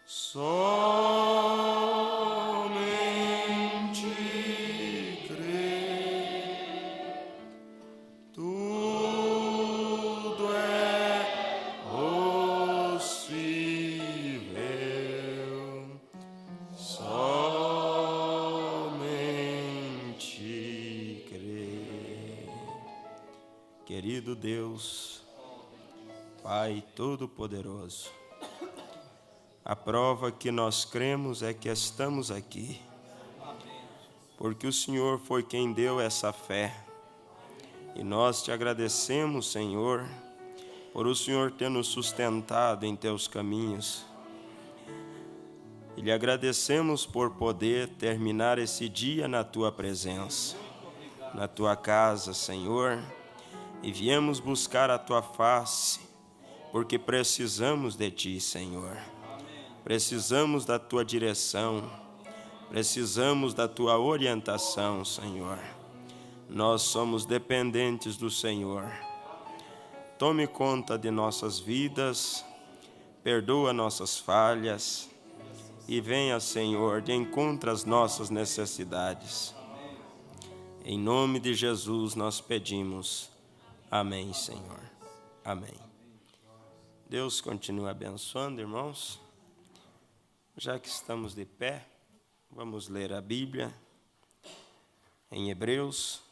Somente crer, tudo é possível. Somente crer. Querido Deus, Pai Todo-Poderoso, a prova que nós cremos é que estamos aqui, porque o Senhor foi quem deu essa fé. E nós te agradecemos, Senhor, por o Senhor ter nos sustentado em teus caminhos. E lhe agradecemos por poder terminar esse dia na tua presença, na tua casa, Senhor, e viemos buscar a tua face, porque precisamos de ti, Senhor. Precisamos da tua direção, precisamos da tua orientação, Senhor. Nós somos dependentes do Senhor. Tome conta de nossas vidas, perdoa nossas falhas e venha, Senhor, de encontro às nossas necessidades. Em nome de Jesus nós pedimos. Amém, Senhor. Amém. Deus continue abençoando, irmãos. Já que estamos de pé, vamos ler a Bíblia em Hebreus,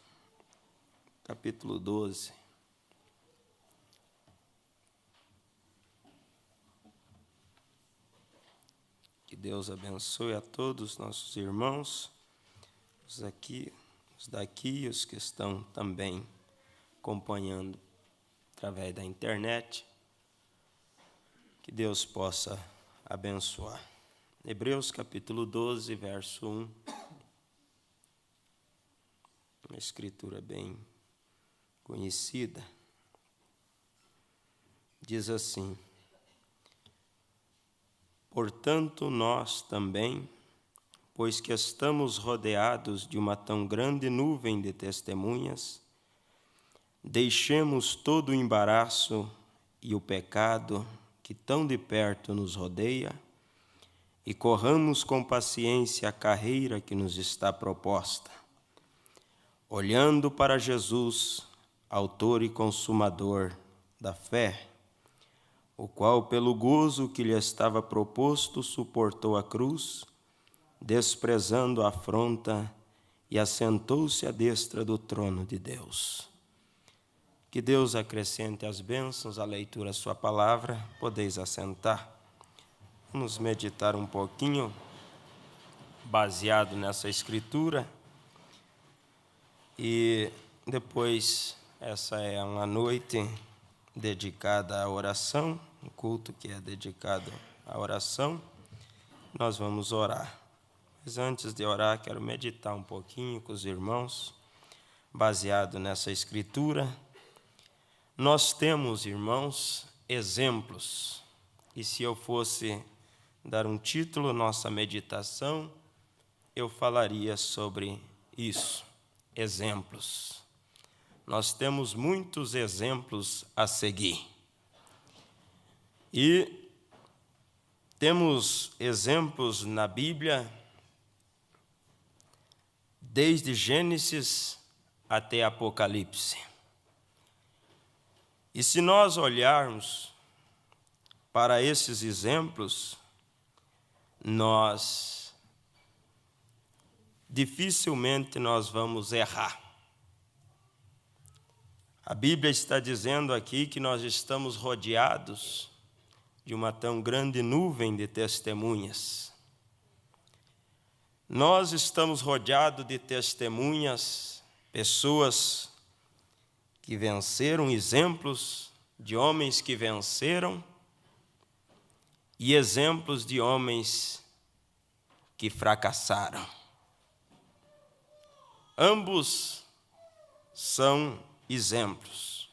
capítulo 12. Que Deus abençoe a todos os nossos irmãos, os daqui e os que estão também acompanhando através da internet. Que Deus possa abençoar. Hebreus capítulo 12, verso 1. Uma escritura bem conhecida. Diz assim: portanto, nós também, pois que estamos rodeados de uma tão grande nuvem de testemunhas, deixemos todo o embaraço e o pecado que tão de perto nos rodeia, e corramos com paciência a carreira que nos está proposta, olhando para Jesus, autor e consumador da fé, o qual, pelo gozo que lhe estava proposto, suportou a cruz, desprezando a afronta, e assentou-se à destra do trono de Deus. Que Deus acrescente as bênçãos à leitura da sua palavra. Podeis assentar. Vamos meditar um pouquinho, baseado nessa escritura. E depois, essa é uma noite dedicada à oração, um culto que é dedicado à oração. Nós vamos orar. Mas antes de orar, quero meditar um pouquinho com os irmãos, baseado nessa escritura. Nós temos, irmãos, exemplos. E se eu fosse dar um título à nossa meditação, eu falaria sobre isso, exemplos. Nós temos muitos exemplos a seguir. E temos exemplos na Bíblia, desde Gênesis até Apocalipse. E se nós olharmos para esses exemplos, dificilmente nós vamos errar. A Bíblia está dizendo aqui que nós estamos rodeados de uma tão grande nuvem de testemunhas. Nós estamos rodeados de testemunhas, pessoas que venceram, exemplos de homens que venceram, e exemplos de homens que fracassaram. Ambos são exemplos.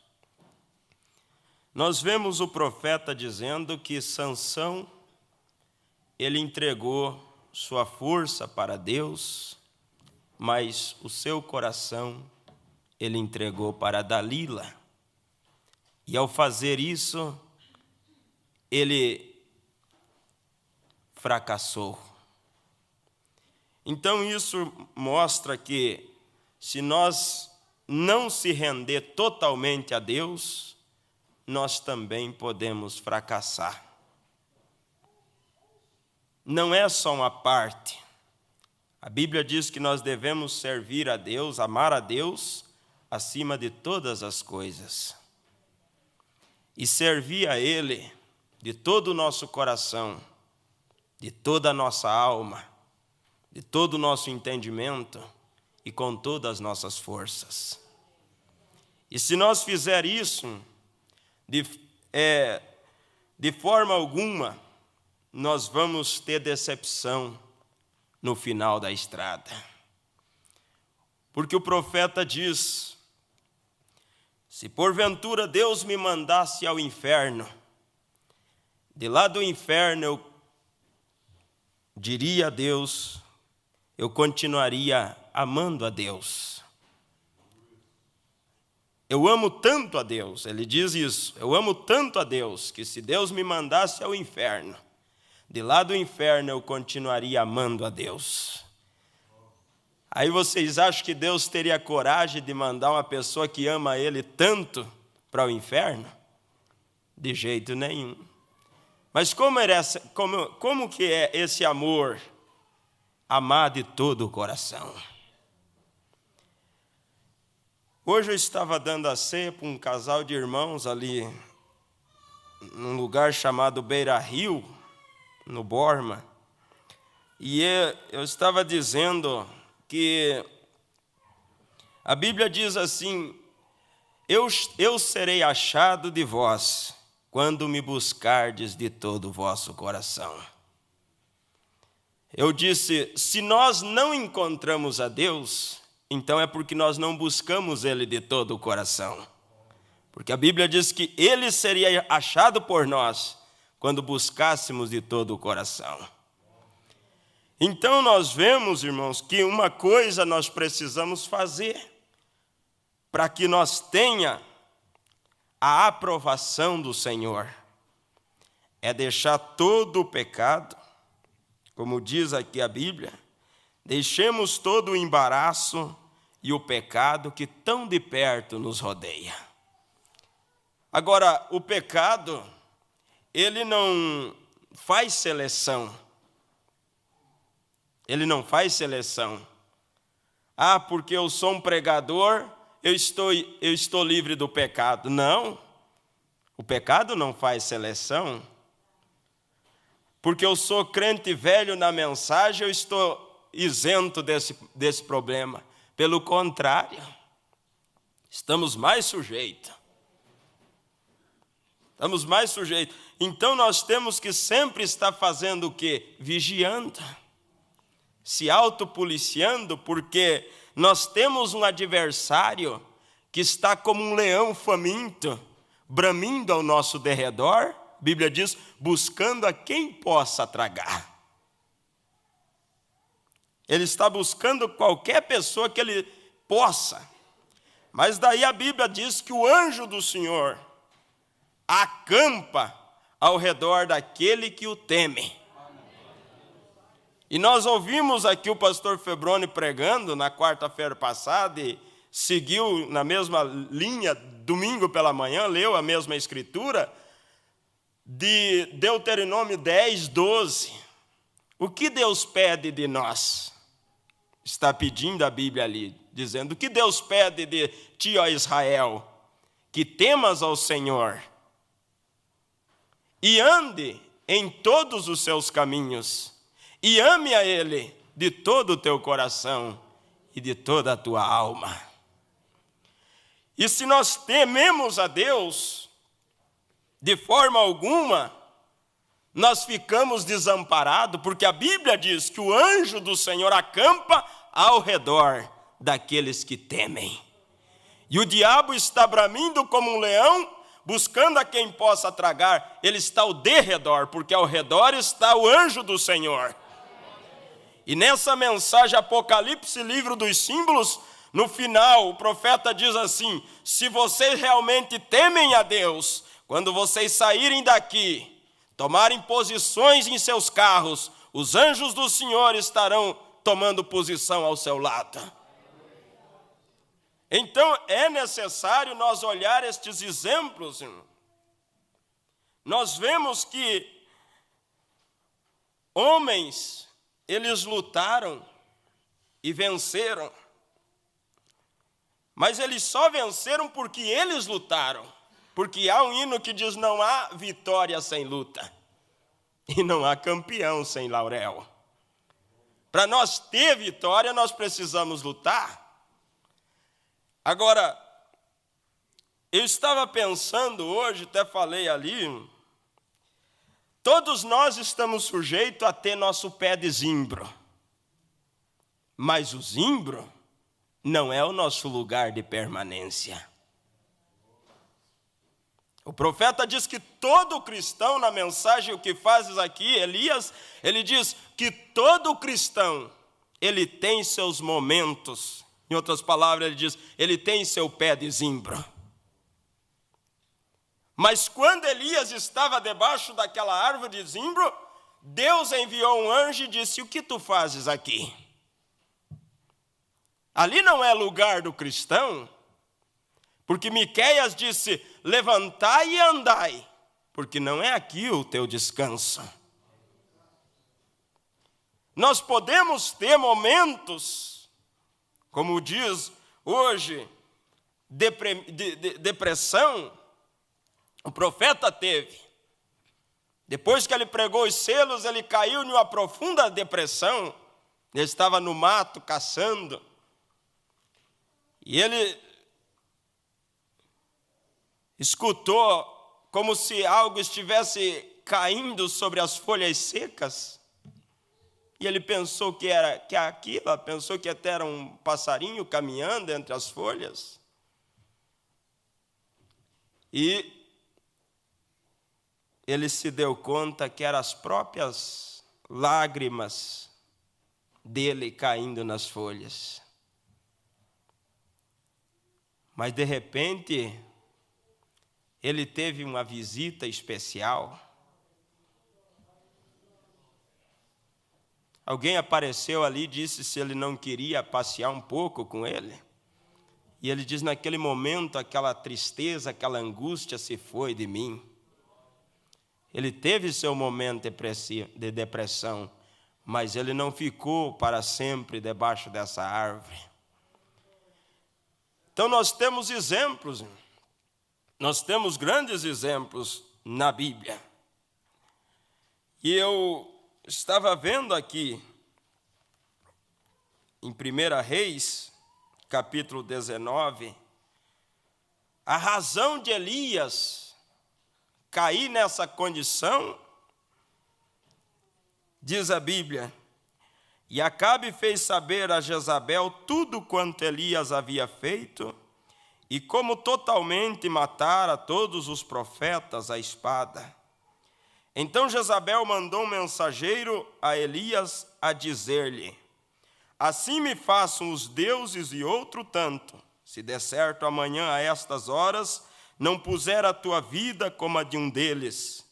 Nós vemos o profeta dizendo que Sansão, ele entregou sua força para Deus, mas o seu coração ele entregou para Dalila. E ao fazer isso, ele fracassou. Então isso mostra que se nós não se render totalmente a Deus, nós também podemos fracassar. Não é só uma parte. A Bíblia diz que nós devemos servir a Deus, amar a Deus, acima de todas as coisas. E servir a Ele de todo o nosso coração, de toda a nossa alma, de todo o nosso entendimento e com todas as nossas forças. E se nós fizer isso, de forma alguma, nós vamos ter decepção no final da estrada. Porque o profeta diz: se porventura Deus me mandasse ao inferno, de lá do inferno eu diria a Deus, eu continuaria amando a Deus. Eu amo tanto a Deus, ele diz isso, eu amo tanto a Deus, que se Deus me mandasse ao inferno, de lá do inferno eu continuaria amando a Deus. Aí vocês acham que Deus teria coragem de mandar uma pessoa que ama Ele tanto para o inferno? De jeito nenhum. Mas como que é esse amor? Amar de todo o coração. Hoje eu estava dando a ceia para um casal de irmãos ali, num lugar chamado Beira Rio, no Borma. E eu estava dizendo que a Bíblia diz assim: eu serei achado de vós, quando me buscardes de todo o vosso coração. Eu disse, se nós não encontramos a Deus, então é porque nós não buscamos Ele de todo o coração. Porque a Bíblia diz que Ele seria achado por nós, quando buscássemos de todo o coração. Então nós vemos, irmãos, que uma coisa nós precisamos fazer para que nós tenha a aprovação do Senhor. É deixar todo o pecado, como diz aqui a Bíblia, deixemos todo o embaraço e o pecado que tão de perto nos rodeia. Agora, o pecado, ele não faz seleção. Ele não faz seleção. Ah, porque eu sou um pregador, eu estou livre do pecado. Não, o pecado não faz seleção. Porque eu sou crente velho na mensagem, eu estou isento desse problema. Pelo contrário, estamos mais sujeitos. Estamos mais sujeitos. Então nós temos que sempre estar fazendo o quê? Vigiando. Se autopoliciando, porque nós temos um adversário que está como um leão faminto, bramindo ao nosso derredor, a Bíblia diz, buscando a quem possa tragar. Ele está buscando qualquer pessoa que ele possa. Mas daí a Bíblia diz que o anjo do Senhor acampa ao redor daquele que o teme. E nós ouvimos aqui o pastor Febroni pregando na quarta-feira passada e seguiu na mesma linha, domingo pela manhã, leu a mesma escritura, de Deuteronômio 10, 12. O que Deus pede de nós? Está pedindo a Bíblia ali, dizendo, o que Deus pede de ti, ó Israel? Que temas ao Senhor e ande em todos os seus caminhos, e ame a Ele de todo o teu coração e de toda a tua alma. E se nós tememos a Deus, de forma alguma, nós ficamos desamparados, porque a Bíblia diz que o anjo do Senhor acampa ao redor daqueles que temem. E o diabo está bramindo como um leão, buscando a quem possa tragar. Ele está ao derredor, porque ao redor está o anjo do Senhor. E nessa mensagem Apocalipse, livro dos símbolos, no final o profeta diz assim, se vocês realmente temem a Deus, quando vocês saírem daqui, tomarem posições em seus carros, os anjos do Senhor estarão tomando posição ao seu lado. Então é necessário nós olhar estes exemplos, irmão. Nós vemos que homens, eles lutaram e venceram, mas eles só venceram porque eles lutaram, porque há um hino que diz: não há vitória sem luta, e não há campeão sem laurel. Para nós ter vitória, nós precisamos lutar. Agora, eu estava pensando hoje, até falei ali, todos nós estamos sujeitos a ter nosso pé de zimbro, mas o zimbro não é o nosso lugar de permanência. O profeta diz que todo cristão, na mensagem O que fazes aqui, Elias, ele diz que todo cristão, ele tem seus momentos. Em outras palavras, ele diz, ele tem seu pé de zimbro. Mas quando Elias estava debaixo daquela árvore de zimbro, Deus enviou um anjo e disse: o que tu fazes aqui? Ali não é lugar do cristão, porque Miqueias disse: levantai e andai, porque não é aqui o teu descanso. Nós podemos ter momentos, como diz hoje, depressão. O profeta teve. Depois que ele pregou os selos, ele caiu em uma profunda depressão. Ele estava no mato caçando. E ele escutou como se algo estivesse caindo sobre as folhas secas. E ele pensou que era aquilo, pensou que até era um passarinho caminhando entre as folhas. E ele se deu conta que eram as próprias lágrimas dele caindo nas folhas. Mas, de repente, ele teve uma visita especial. Alguém apareceu ali e disse se ele não queria passear um pouco com ele. E ele diz: naquele momento, aquela tristeza, aquela angústia se foi de mim. Ele teve seu momento de depressão, mas ele não ficou para sempre debaixo dessa árvore. Então nós temos exemplos, nós temos grandes exemplos na Bíblia. E eu estava vendo aqui, em 1 Reis, capítulo 19, a razão de Elias cair nessa condição. Diz a Bíblia: e Acabe fez saber a Jezabel tudo quanto Elias havia feito, e como totalmente matara todos os profetas à espada. Então Jezabel mandou um mensageiro a Elias a dizer-lhe: assim me façam os deuses e outro tanto, se der certo amanhã a estas horas, não puser a tua vida como a de um deles.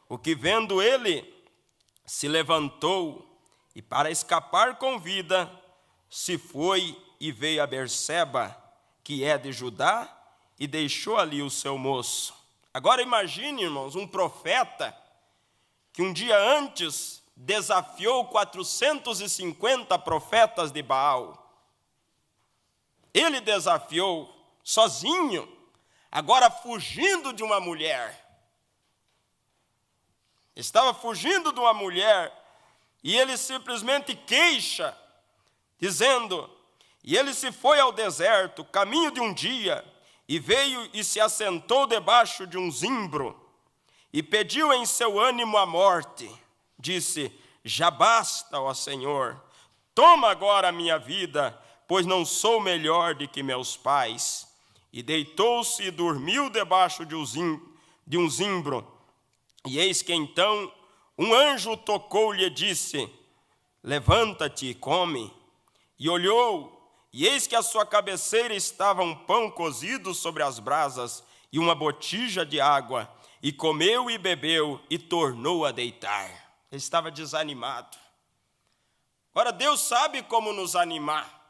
O que vendo ele, se levantou, e para escapar com vida, se foi e veio a Berseba, que é de Judá, e deixou ali o seu moço. Agora imagine, irmãos, um profeta que um dia antes desafiou 450 profetas de Baal. Ele desafiou sozinho, agora fugindo de uma mulher. Estava fugindo de uma mulher, e ele simplesmente queixa, dizendo: e ele se foi ao deserto, caminho de um dia, e veio e se assentou debaixo de um zimbro, e pediu em seu ânimo a morte. Disse: já basta, ó Senhor, toma agora a minha vida, pois não sou melhor do que meus pais. E deitou-se e dormiu debaixo de um zimbro. E eis que então um anjo tocou-lhe e disse: levanta-te e come. E olhou, e eis que à sua cabeceira estava um pão cozido sobre as brasas e uma botija de água. e comeu e bebeu e tornou a deitar. Ele estava desanimado. Agora, Deus sabe como nos animar.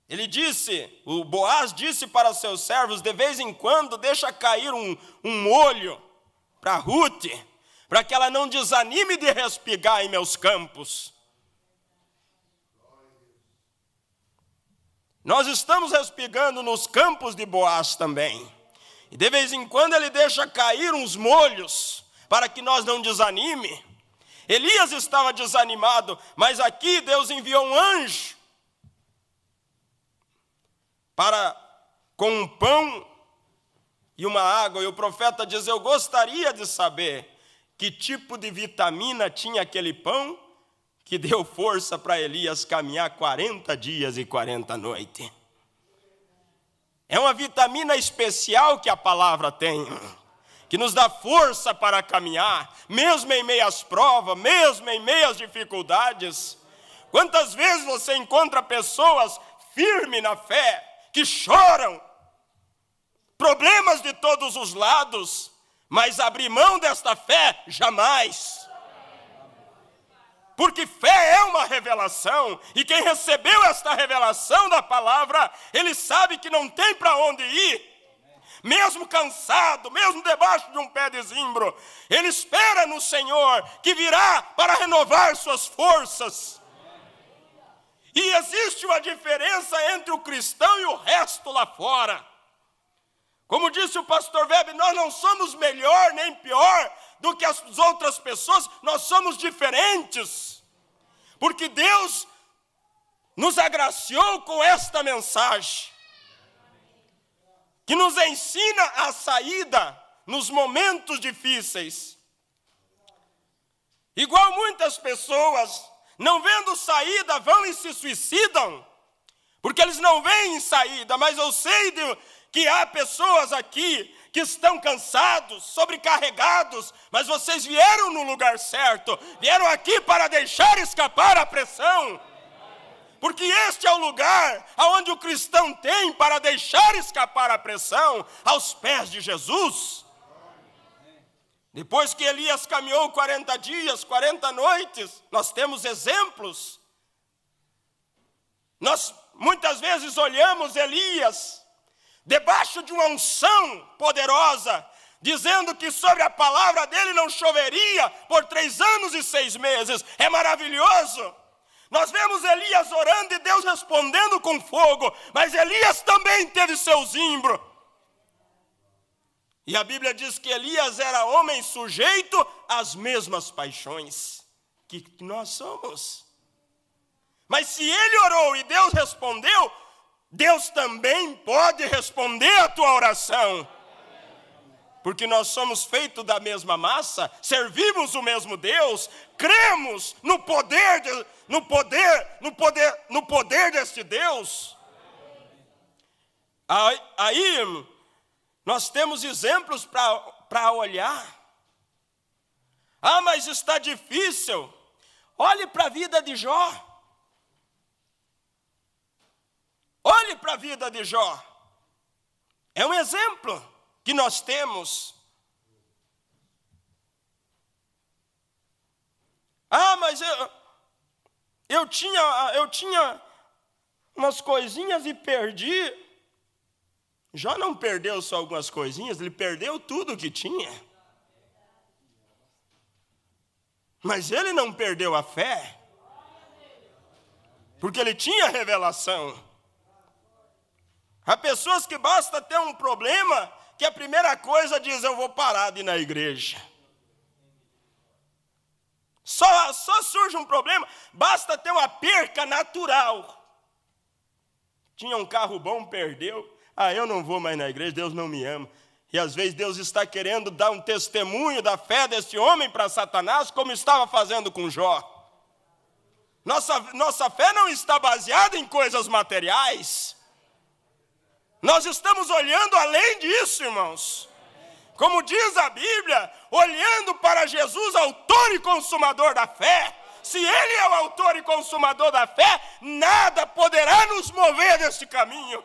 Ele disse, o Boaz disse para seus servos, de vez em quando deixa cair um molho para Ruth, para que ela não desanime de respigar em meus campos. Nós estamos respigando nos campos de Boaz também. E de vez em quando ele deixa cair uns molhos para que nós não desanime. Elias estava desanimado, mas aqui Deus enviou um anjo com um pão e uma água. E o profeta diz, eu gostaria de saber que tipo de vitamina tinha aquele pão que deu força para Elias caminhar 40 dias e 40 noites. É uma vitamina especial que a palavra tem, que nos dá força para caminhar, mesmo em meio às provas, mesmo em meio às dificuldades. Quantas vezes você encontra pessoas firmes na fé, que choram, problemas de todos os lados, mas abrir mão desta fé, jamais. Porque fé é uma revelação, e quem recebeu esta revelação da palavra, ele sabe que não tem para onde ir. Mesmo cansado, mesmo debaixo de um pé de zimbro, ele espera no Senhor, que virá para renovar suas forças. E existe uma diferença entre o cristão e o resto lá fora. Como disse o pastor Weber, nós não somos melhor nem pior do que as outras pessoas, nós somos diferentes. Porque Deus nos agraciou com esta mensagem, que nos ensina a saída nos momentos difíceis. Igual muitas pessoas, não vendo saída, vão e se suicidam, porque eles não veem saída, mas eu sei que há pessoas aqui que estão cansados, sobrecarregados, mas vocês vieram no lugar certo, vieram aqui para deixar escapar a pressão, porque este é o lugar onde o cristão tem para deixar escapar a pressão, aos pés de Jesus. Depois que Elias caminhou 40 dias, 40 noites, nós temos exemplos. Nós muitas vezes olhamos Elias debaixo de uma unção poderosa, dizendo que sobre a palavra dele não choveria por 3 anos e 6 meses. É maravilhoso. Nós vemos Elias orando e Deus respondendo com fogo, mas Elias também teve seu zimbro. E a Bíblia diz que Elias era homem sujeito às mesmas paixões que nós somos. Mas se ele orou e Deus respondeu, Deus também pode responder a tua oração. Porque nós somos feitos da mesma massa, servimos o mesmo Deus, cremos no poder deste Deus. Aí nós temos exemplos para olhar. Ah, mas está difícil. Olhe para a vida de Jó. Olhe para a vida de Jó. É um exemplo que nós temos. Ah, mas eu tinha umas coisinhas e perdi. Jó não perdeu só algumas coisinhas, ele perdeu tudo que tinha. Mas ele não perdeu a fé, porque ele tinha revelação. Há pessoas que basta ter um problema, que a primeira coisa diz, eu vou parar de ir na igreja. Só surge um problema, basta ter uma perca natural. Tinha um carro bom, perdeu. Ah, eu não vou mais na igreja, Deus não me ama. E às vezes Deus está querendo dar um testemunho da fé desse homem para Satanás, como estava fazendo com Jó. Nossa fé não está baseada em coisas materiais. Nós estamos olhando além disso, irmãos. Como diz a Bíblia, olhando para Jesus, autor e consumador da fé. Se Ele é o autor e consumador da fé, nada poderá nos mover desse caminho.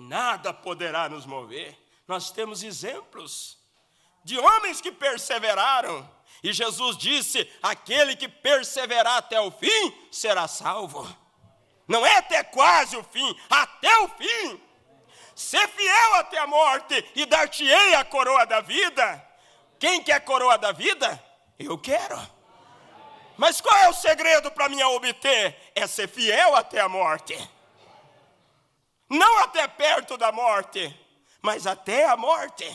nada poderá nos mover. Nós temos exemplos de homens que perseveraram. E Jesus disse, aquele que perseverar até o fim, será salvo. Não é até quase o fim, até o fim. Ser fiel até a morte e dar-te-ei a coroa da vida. Quem quer a coroa da vida? Eu quero. Mas qual é o segredo para mim obter? É ser fiel até a morte. Não até perto da morte, mas até a morte.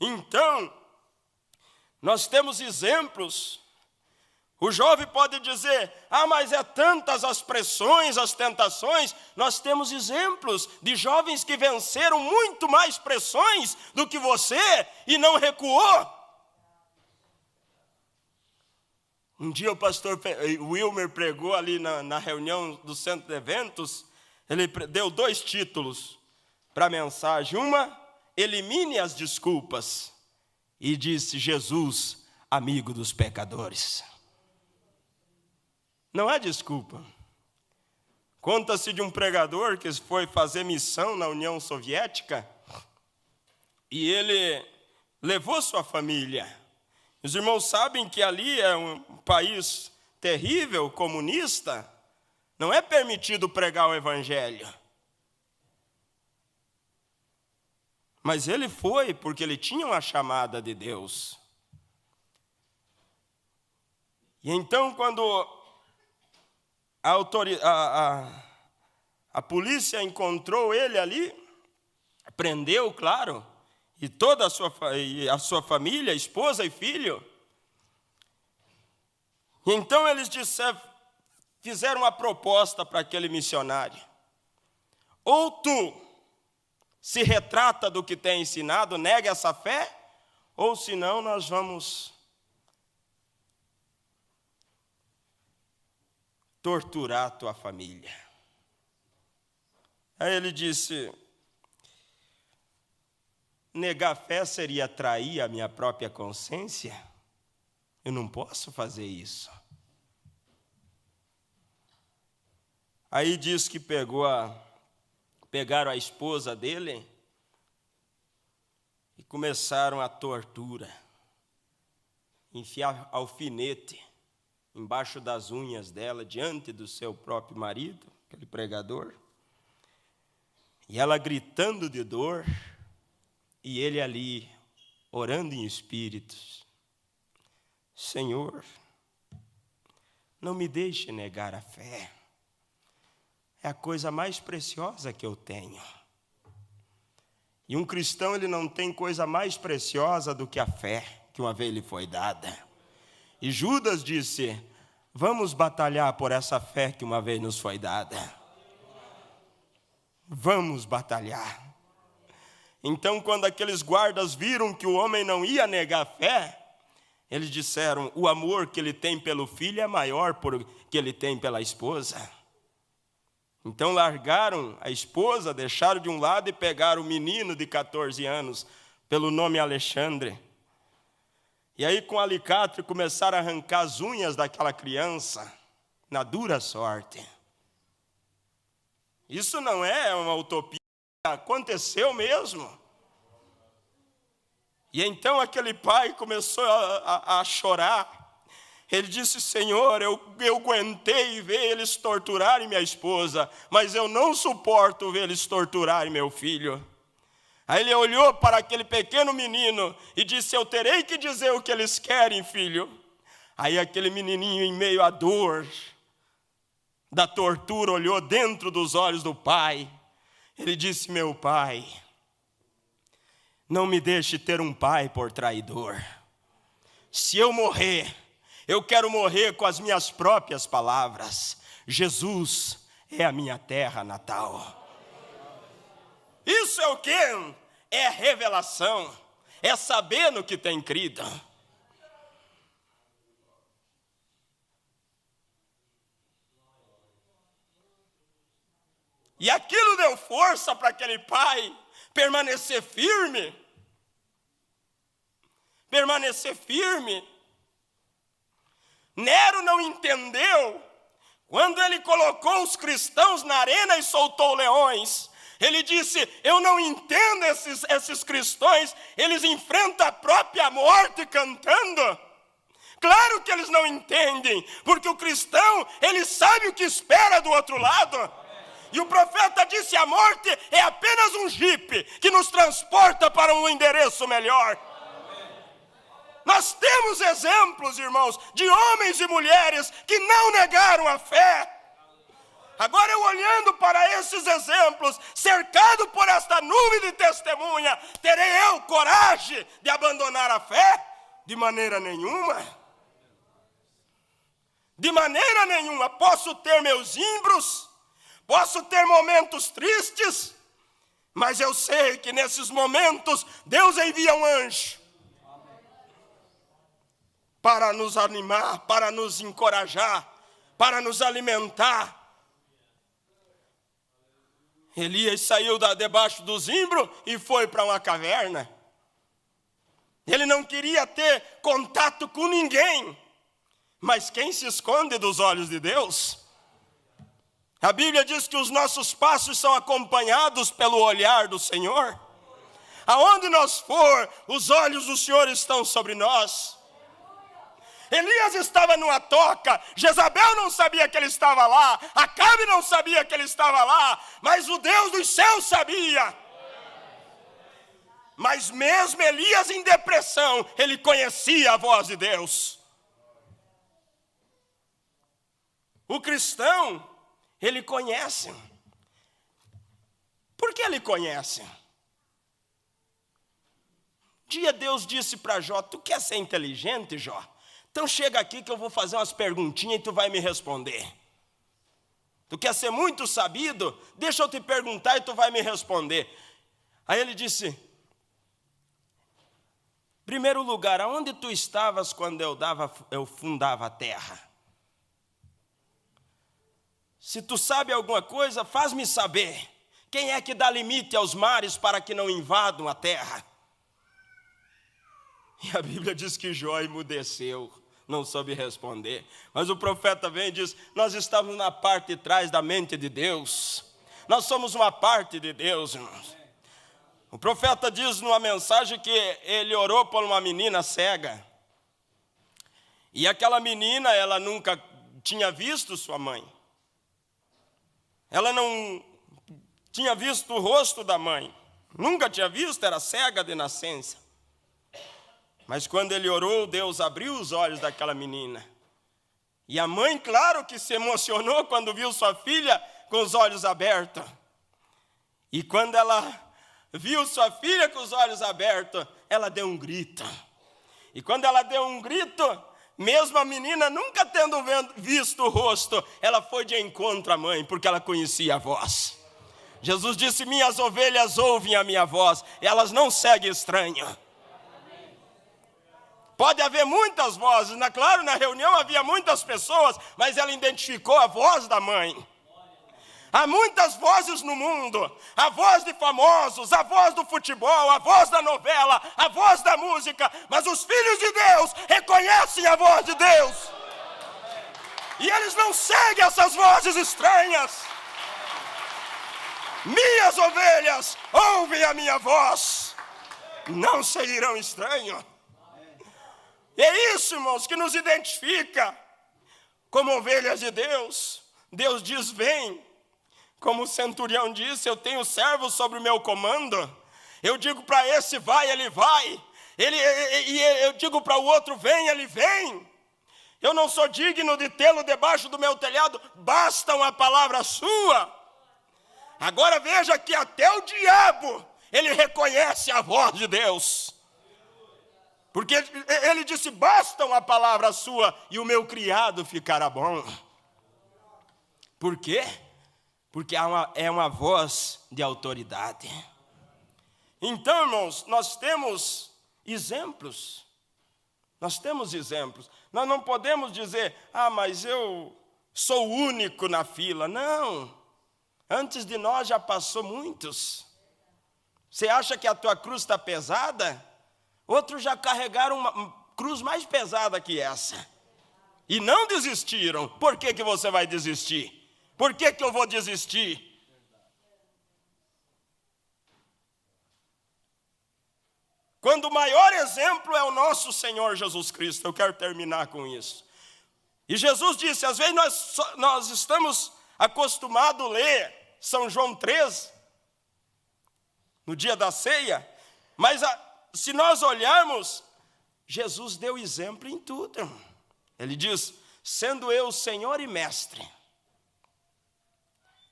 Então, nós temos exemplos. O jovem pode dizer, mas é tantas as pressões, as tentações. Nós temos exemplos de jovens que venceram muito mais pressões do que você e não recuou. Um dia o pastor Wilmer pregou ali na reunião do centro de eventos. Ele deu 2 títulos para a mensagem. Uma, elimine as desculpas. E disse, Jesus, amigo dos pecadores. Não há desculpa. Conta-se de um pregador que foi fazer missão na União Soviética. E ele levou sua família. Os irmãos sabem que ali é um país terrível, comunista. Não é permitido pregar o evangelho. Mas ele foi porque ele tinha uma chamada de Deus. E então, quando a polícia encontrou ele ali, prendeu, claro, e toda a sua família, esposa e filho. E então eles fizeram uma proposta para aquele missionário. Ou tu se retrata do que tem ensinado, nega essa fé, ou senão nós vamos torturar a tua família. Aí ele disse, negar a fé seria trair a minha própria consciência? Eu não posso fazer isso. Aí diz que pegaram a esposa dele e começaram a tortura. Enfiar alfinete embaixo das unhas dela, diante do seu próprio marido, aquele pregador. E ela gritando de dor, e ele ali, orando em espíritos. Senhor, não me deixe negar a fé. É a coisa mais preciosa que eu tenho. E um cristão, ele não tem coisa mais preciosa do que a fé, que uma vez lhe foi dada. E Judas disse, vamos batalhar por essa fé que uma vez nos foi dada. Vamos batalhar. Então, quando aqueles guardas viram que o homem não ia negar a fé, eles disseram, o amor que ele tem pelo filho é maior que ele tem pela esposa. Então largaram a esposa, deixaram de um lado e pegaram o menino de 14 anos, pelo nome Alexandre. E aí com alicate começaram a arrancar as unhas daquela criança, na dura sorte. Isso não é uma utopia, aconteceu mesmo. E então aquele pai começou a chorar. Ele disse, Senhor, eu aguentei ver eles torturarem minha esposa, mas eu não suporto ver eles torturarem meu filho. Aí ele olhou para aquele pequeno menino e disse, eu terei que dizer o que eles querem, filho. Aí aquele menininho, em meio à dor da tortura, olhou dentro dos olhos do pai. Ele disse, meu pai, não me deixe ter um pai por traidor. Se eu morrer, eu quero morrer com as minhas próprias palavras. Jesus é a minha terra natal. Isso é o quê? É revelação. É saber no que tem crido. E aquilo deu força para aquele pai permanecer firme. Permanecer firme. Nero não entendeu Quando ele colocou os cristãos na arena e soltou leões, ele disse, eu não entendo esses cristãos, eles enfrentam a própria morte cantando. Claro que eles não entendem, porque o cristão, ele sabe o que espera do outro lado. E o profeta disse, a morte é apenas um jipe que nos transporta para um endereço melhor. Nós temos exemplos, irmãos, de homens e mulheres que não negaram a fé. Agora eu olhando para esses exemplos, cercado por esta nuvem de testemunha, terei eu coragem de abandonar a fé? De maneira nenhuma. De maneira nenhuma. Posso ter meus imbros, posso ter momentos tristes, mas eu sei que nesses momentos Deus envia um anjo para nos animar, para nos encorajar, para nos alimentar. Elias saiu debaixo do zimbro e foi para uma caverna. Ele não queria ter contato com ninguém. Mas quem se esconde dos olhos de Deus? A Bíblia diz que os nossos passos são acompanhados pelo olhar do Senhor. Aonde nós for, os olhos do Senhor estão sobre nós. Elias estava numa toca, Jezabel não sabia que ele estava lá, Acabe não sabia que ele estava lá, mas o Deus dos céus sabia. Mas mesmo Elias em depressão, ele conhecia a voz de Deus. O cristão, ele conhece. Por que ele conhece? Um dia Deus disse para Jó, tu quer ser inteligente, Jó? Então chega aqui que eu vou fazer umas perguntinhas e tu vai me responder. Tu quer ser muito sabido? Deixa eu te perguntar e tu vai me responder. Aí ele disse, primeiro lugar, aonde tu estavas quando eu fundava a terra? Se tu sabe alguma coisa, faz-me saber. Quem é que dá limite aos mares para que não invadam a terra? E a Bíblia diz que Jó emudeceu, não soube responder. Mas o profeta vem e diz, nós estamos na parte de trás da mente de Deus. Nós somos uma parte de Deus, irmãos. O profeta diz numa mensagem que ele orou por uma menina cega. E aquela menina, ela nunca tinha visto sua mãe. Ela não tinha visto o rosto da mãe. Nunca tinha visto, era cega de nascença. Mas quando ele orou, Deus abriu os olhos daquela menina. E a mãe, claro que se emocionou quando viu sua filha com os olhos abertos. E quando ela viu sua filha com os olhos abertos, ela deu um grito. E quando ela deu um grito, mesmo a menina nunca tendo visto o rosto, ela foi de encontro à mãe, porque ela conhecia a voz. Jesus disse, minhas ovelhas ouvem a minha voz, elas não seguem estranho. Pode haver muitas vozes, claro, na reunião havia muitas pessoas, mas ela identificou a voz da mãe. Há muitas vozes no mundo, a voz de famosos, a voz do futebol, a voz da novela, a voz da música, mas os filhos de Deus reconhecem a voz de Deus. E eles não seguem essas vozes estranhas. Minhas ovelhas ouvem a minha voz, não seguirão estranho. E é isso, irmãos, que nos identifica como ovelhas de Deus. Deus diz, vem. Como o centurião disse, eu tenho servos sobre o meu comando. Eu digo para esse, vai, ele vai. Eu digo para o outro, vem, ele vem. Eu não sou digno de tê-lo debaixo do meu telhado, basta uma palavra sua. Agora veja que até o diabo, ele reconhece a voz de Deus. Porque ele disse, basta uma palavra sua e o meu criado ficará bom. Por quê? Porque é uma voz de autoridade. Então, irmãos, nós temos exemplos. Nós temos exemplos. Nós não podemos dizer, mas eu sou o único na fila. Não. Antes de nós já passou muitos. Você acha que a tua cruz está pesada? Outros já carregaram uma cruz mais pesada que essa. e não desistiram. Por que você vai desistir? Por que eu vou desistir? Quando o maior exemplo é o nosso Senhor Jesus Cristo. Eu quero terminar com isso. E Jesus disse, às vezes nós estamos acostumados a ler São João 13, no dia da ceia, mas se nós olharmos, Jesus deu exemplo em tudo, irmão. Ele diz, sendo eu Senhor e Mestre,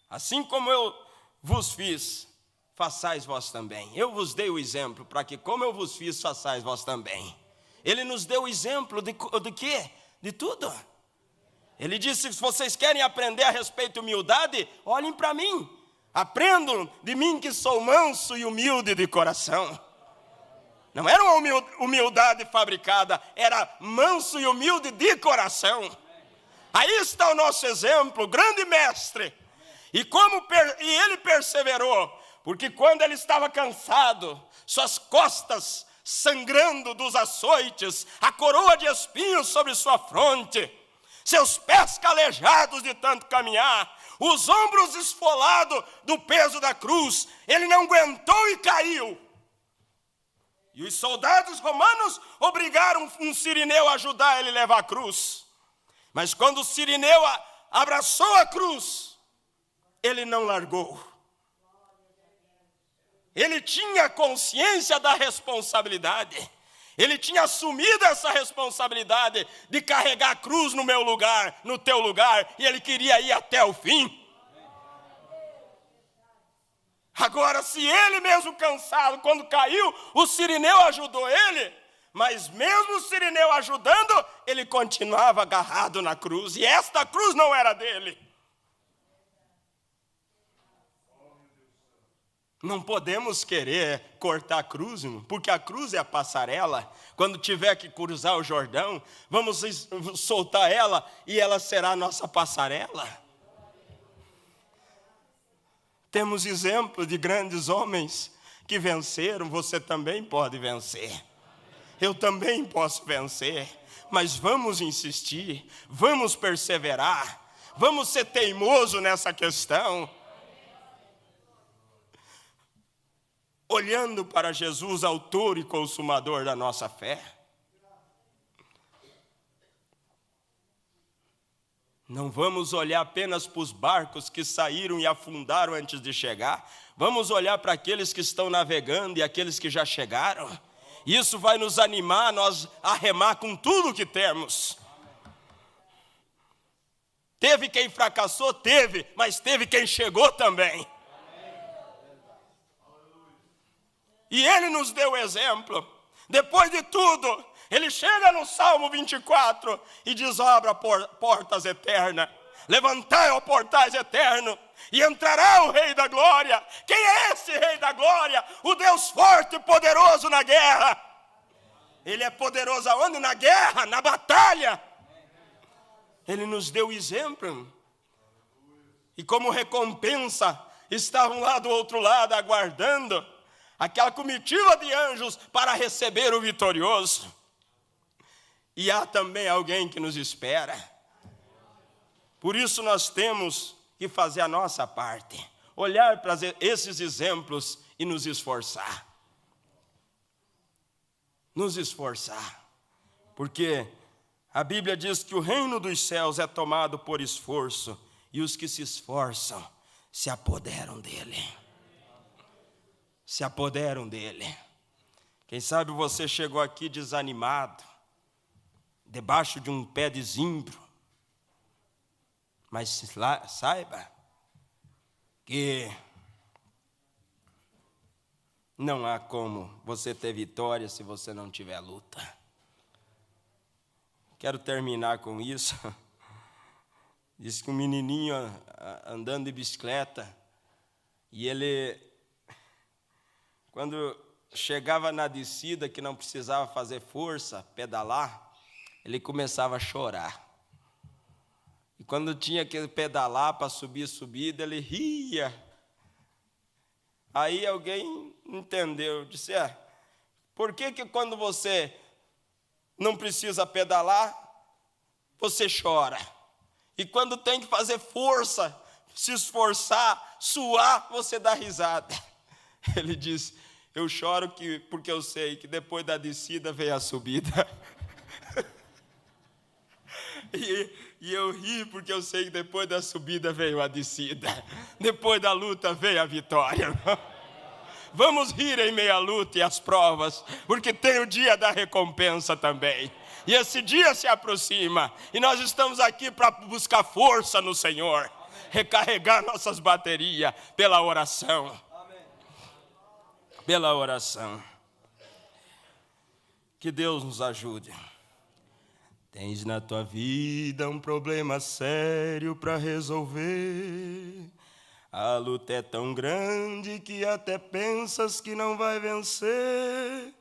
assim como eu vos fiz, façais vós também. Eu vos dei o exemplo, para que como eu vos fiz, façais vós também. Ele nos deu o exemplo de quê? De tudo. Ele disse, se vocês querem aprender a respeito de humildade, olhem para mim. Aprendam de mim que sou manso e humilde de coração. Não era uma humildade fabricada, era manso e humilde de coração. Aí está o nosso exemplo, grande mestre. E ele perseverou, porque quando ele estava cansado, suas costas sangrando dos açoites, a coroa de espinhos sobre sua fronte, seus pés calejados de tanto caminhar, os ombros esfolados do peso da cruz, ele não aguentou e caiu. E os soldados romanos obrigaram um sirineu a ajudar ele a levar a cruz. Mas quando o sirineu abraçou a cruz, ele não largou. Ele tinha consciência da responsabilidade. Ele tinha assumido essa responsabilidade de carregar a cruz no meu lugar, no teu lugar, e ele queria ir até o fim. Agora, se ele mesmo cansado, quando caiu, o sirineu ajudou ele, mas mesmo o sirineu ajudando, ele continuava agarrado na cruz, e esta cruz não era dele. Não podemos querer cortar a cruz, porque a cruz é a passarela. Quando tiver que cruzar o Jordão, vamos soltar ela e ela será a nossa passarela. Temos exemplos de grandes homens que venceram, você também pode vencer. Eu também posso vencer, mas vamos insistir, vamos perseverar, vamos ser teimoso nessa questão. Olhando para Jesus, autor e consumador da nossa fé. Não vamos olhar apenas para os barcos que saíram e afundaram antes de chegar. Vamos olhar para aqueles que estão navegando e aqueles que já chegaram. Isso vai nos animar, nós a remar com tudo que temos. Teve quem fracassou? Teve, mas teve quem chegou também. E ele nos deu exemplo. Depois de tudo, ele chega no Salmo 24 e diz, abra portas eternas. Levantai, ó portais eternos, e entrará o Rei da Glória. Quem é esse Rei da Glória? O Deus forte e poderoso na guerra. Ele é poderoso aonde? Na guerra, na batalha. Ele nos deu exemplo. E como recompensa, estavam lá do outro lado aguardando aquela comitiva de anjos para receber o vitorioso. E há também alguém que nos espera. Por isso nós temos que fazer a nossa parte. Olhar para esses exemplos e nos esforçar. Nos esforçar. Porque a Bíblia diz que o reino dos céus é tomado por esforço. E os que se esforçam se apoderam dele. Se apoderam dele. Quem sabe você chegou aqui desanimado, debaixo de um pé de zimbro, mas saiba que não há como você ter vitória se você não tiver luta. Quero terminar com isso. Diz que um menininho andando de bicicleta, e ele, quando chegava na descida que não precisava fazer força, pedalar, ele começava a chorar. E quando tinha que pedalar para subir subida, ele ria. Aí alguém entendeu, disse, por que quando você não precisa pedalar, você chora. E quando tem que fazer força, se esforçar, suar, você dá risada. Ele diz, eu choro porque eu sei que depois da descida vem a subida. E eu ri porque eu sei que depois da subida veio a descida. Depois da luta veio a vitória. Vamos rir em meio à luta e às provas, porque tem o dia da recompensa também. E esse dia se aproxima, e nós estamos aqui para buscar força no Senhor, recarregar nossas baterias pela oração. Pela oração. Que Deus nos ajude. Tens na tua vida um problema sério para resolver. A luta é tão grande que até pensas que não vai vencer.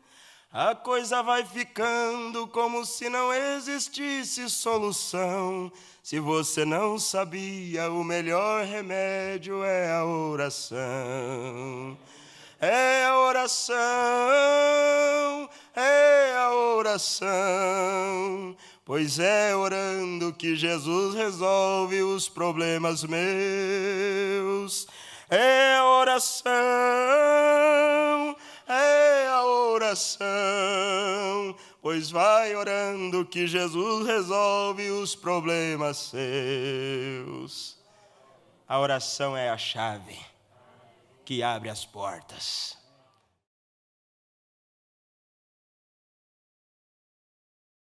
A coisa vai ficando como se não existisse solução. Se você não sabia, o melhor remédio é a oração. É a oração, é a oração. Pois é orando que Jesus resolve os problemas meus. É a oração, é a oração. Pois vai orando que Jesus resolve os problemas seus. A oração é a chave que abre as portas.